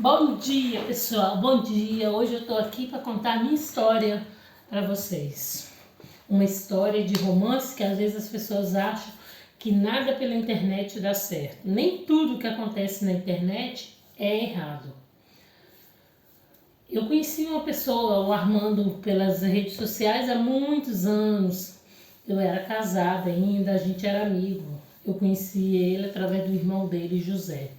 Bom dia, pessoal. Bom dia. Hoje eu tô aqui para contar a minha história para vocês. Uma história de romance que às vezes as pessoas acham que nada pela internet dá certo. Nem tudo que acontece na internet é errado. Eu conheci uma pessoa, o Armando, pelas redes sociais há muitos anos. Eu era casada ainda, a gente era amigo. Eu conheci ele através do irmão dele, José,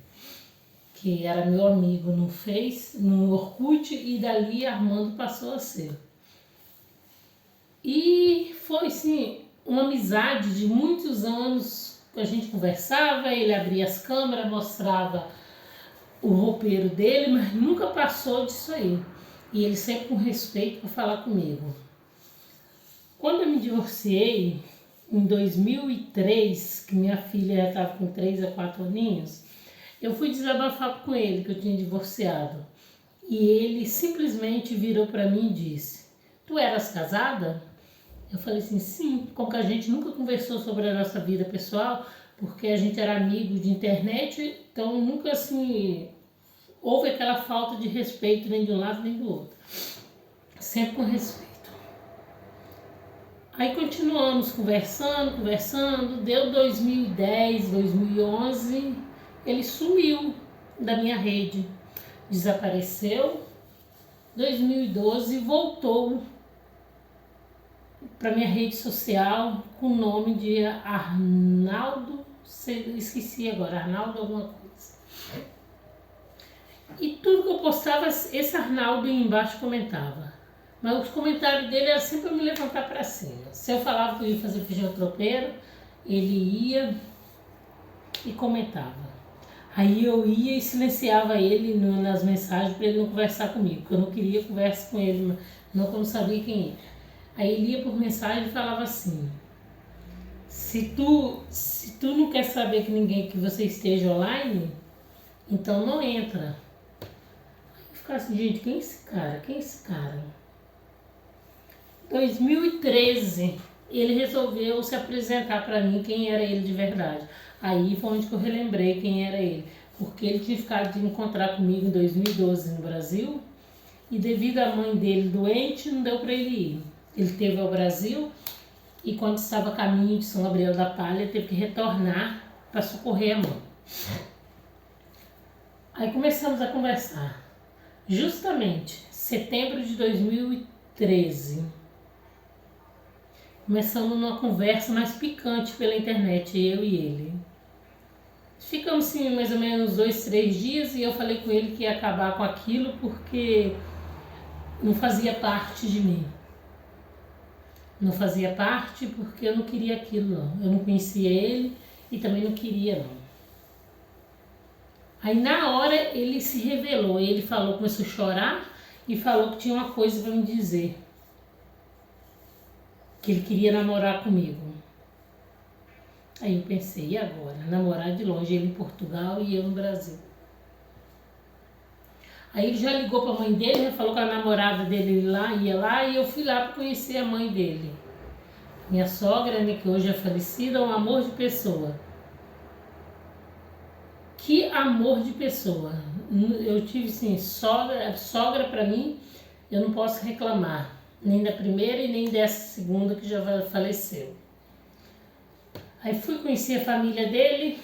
que era meu amigo no Face, no Orkut, e dali Armando passou a ser. E foi, sim, uma amizade de muitos anos. A gente conversava, ele abria as câmeras, mostrava o roupeiro dele, mas nunca passou disso aí. E ele sempre com respeito para falar comigo. Quando eu me divorciei, em 2003, que minha filha estava com 3 a 4 aninhos, eu fui desabafar com ele, que eu tinha divorciado. E ele simplesmente virou para mim e disse: "Tu eras casada?" Eu falei assim: "Sim." Como que a gente nunca conversou sobre a nossa vida pessoal, porque a gente era amigo de internet, então nunca assim houve aquela falta de respeito nem de um lado nem do outro. Sempre com respeito. Aí continuamos conversando, deu 2010, 2011, ele sumiu da minha rede, desapareceu. 2012 voltou para minha rede social com o nome de Arnaldo, esqueci agora, Arnaldo alguma coisa. E tudo que eu postava, esse Arnaldo aí embaixo comentava. Mas os comentários dele era sempre para me levantar para cima. Se eu falava que eu ia fazer feijão tropeiro, ele ia e comentava. Aí eu ia e silenciava ele nas mensagens para ele não conversar comigo, porque eu não queria conversa com ele, não, como sabia quem era. Aí ele ia por mensagem e falava assim: se tu não quer saber que você esteja online, então não entra. Aí eu ficava assim: gente, quem é esse cara? Quem é esse cara? 2013, ele resolveu se apresentar para mim quem era ele de verdade. Aí foi onde que eu relembrei quem era ele, porque ele tinha ficado de encontrar comigo em 2012 no Brasil, e devido à mãe dele doente, não deu para ele ir. Ele teve ao Brasil e quando estava a caminho de São Gabriel da Palha, teve que retornar para socorrer a mãe. Aí começamos a conversar. Justamente, setembro de 2013. Começamos numa conversa mais picante pela internet, eu e ele. Ficamos assim mais ou menos 2, 3 dias e eu falei com ele que ia acabar com aquilo porque não fazia parte de mim. Não fazia parte porque eu não queria aquilo, não. Eu não conhecia ele e também não queria, não. Aí na hora ele se revelou, ele falou, começou a chorar e falou que tinha uma coisa para me dizer. Que ele queria namorar comigo. Aí eu pensei: e agora? Namorar de longe, ele em Portugal e eu no Brasil. Aí ele já ligou para a mãe dele, já falou que a namorada dele ia lá, e eu fui lá para conhecer a mãe dele. Minha sogra, né, que hoje é falecida, é um amor de pessoa. Que amor de pessoa. Eu tive, assim, sogra para mim, eu não posso reclamar. Nem da primeira e nem dessa segunda que já faleceu. Aí fui conhecer a família dele.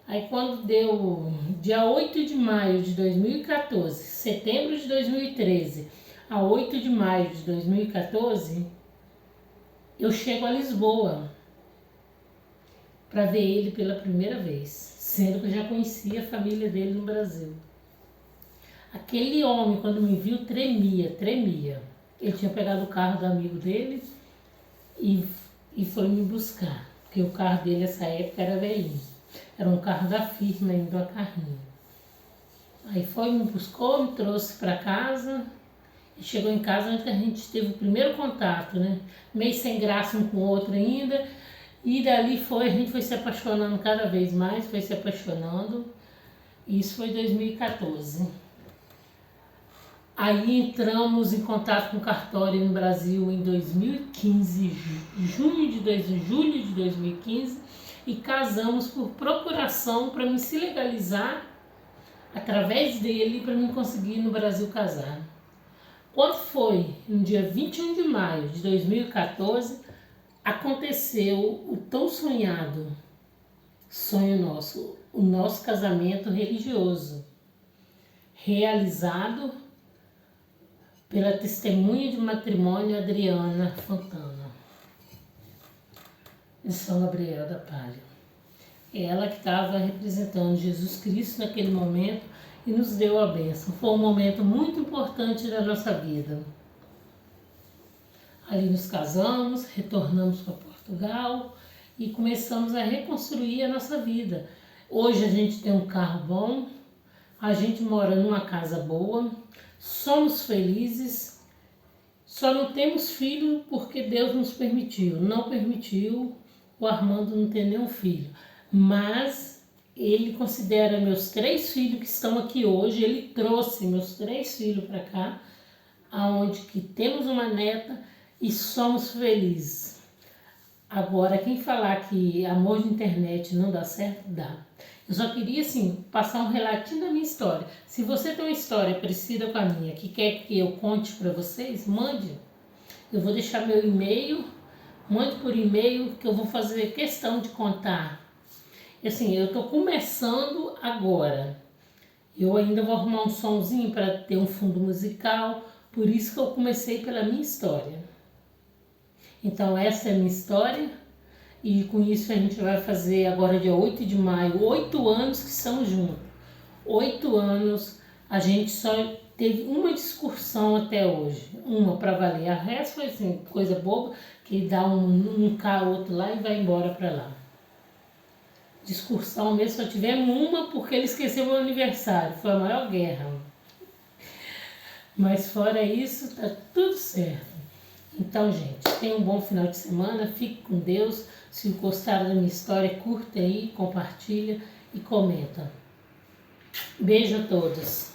Aí quando deu dia 8 de maio de 2014, setembro de 2013, a 8 de maio de 2014, eu chego a Lisboa para ver ele pela primeira vez, sendo que eu já conhecia a família dele no Brasil. Aquele homem, quando me viu, tremia. Ele tinha pegado o carro do amigo dele e foi me buscar, porque o carro dele nessa época era velhinho. Era um carro da firma ainda, uma carrinha. Aí foi, me buscou, me trouxe para casa e chegou em casa onde a gente teve o primeiro contato, né? Meio sem graça um com o outro ainda. E dali a gente foi se apaixonando cada vez mais, foi se apaixonando. Isso foi 2014. Aí entramos em contato com o cartório no Brasil em 2015, julho de 2015, e casamos por procuração para me se legalizar através dele, para mim conseguir no Brasil casar. Quando foi no dia 21 de maio de 2014, aconteceu o tão sonhado sonho nosso, o nosso casamento religioso, realizado pela testemunha de matrimônio Adriana Fontana, de São Gabriel da Palha. Ela que estava representando Jesus Cristo naquele momento e nos deu a bênção. Foi um momento muito importante da nossa vida. Ali nos casamos, retornamos para Portugal e começamos a reconstruir a nossa vida. Hoje a gente tem um carro bom, a gente mora numa casa boa, somos felizes, só não temos filho porque Deus nos permitiu. Não permitiu o Armando não ter nenhum filho, mas ele considera meus 3 filhos que estão aqui hoje, ele trouxe meus 3 filhos para cá, aonde que temos uma neta e somos felizes. Agora, quem falar que amor de internet não dá certo, dá. Eu só queria, assim, passar um relatinho da minha história. Se você tem uma história parecida com a minha, que quer que eu conte para vocês, mande. Eu vou deixar meu e-mail, mande por e-mail, que eu vou fazer questão de contar. Assim, eu tô começando agora. Eu ainda vou arrumar um sonzinho para ter um fundo musical, por isso que eu comecei pela minha história. Então essa é a minha história e com isso a gente vai fazer agora dia 8 de maio, 8 anos que estamos juntos. 8 anos, a gente só teve uma discussão até hoje, uma para valer. A resto foi assim, coisa boba, que dá um cá, outro lá e vai embora para lá. Discussão mesmo, só tivemos uma porque ele esqueceu meu aniversário, foi a maior guerra. Mas fora isso, tá tudo certo. Então, gente, tenha um bom final de semana, fique com Deus. Se gostaram da minha história, curta aí, compartilha e comenta. Beijo a todos.